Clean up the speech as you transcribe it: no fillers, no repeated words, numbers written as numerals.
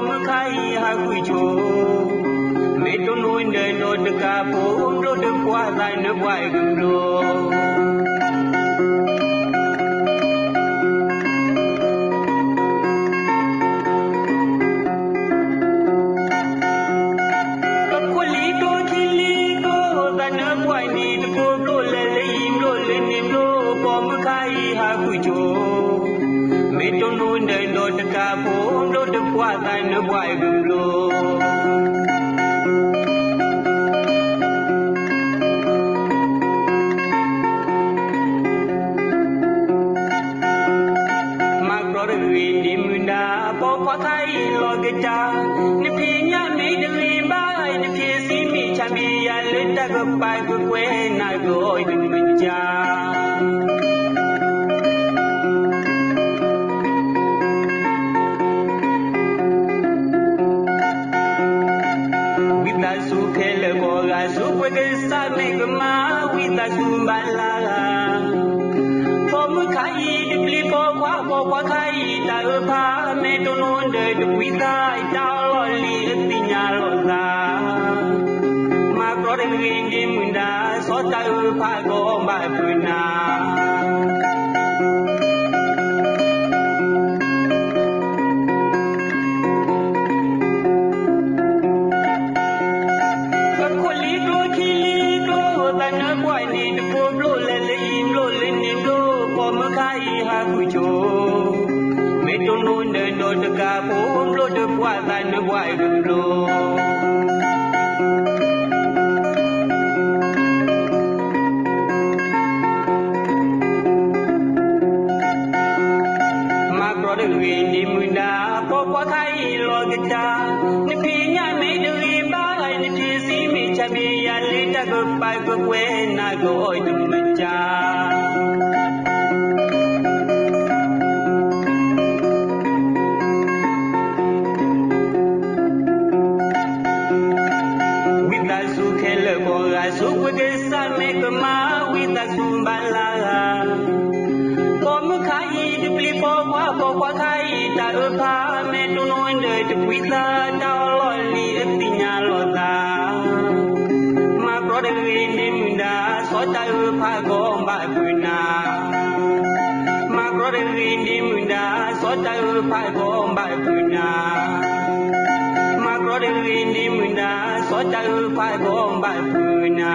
Pomukai Hakujo, Metonun the Notaka, Blood the Quaza and the White and the white blue. My brother, Munda, Popakai, Logita, Nipina made the limba, and if you see me, Chambi, I let go by the way I go in the By the way, I go to the job. With that Sukela, I so with the sun make a ma with that Sumbala. Pomukai, the Plipo, Wakai, Tarupa, Metuno, and the Pisa, Taoli, and Pinaloda. Sota Pago Babuna Macro Munda, Sota Pago Babuna Macro Munda, Sota Pago Babuna.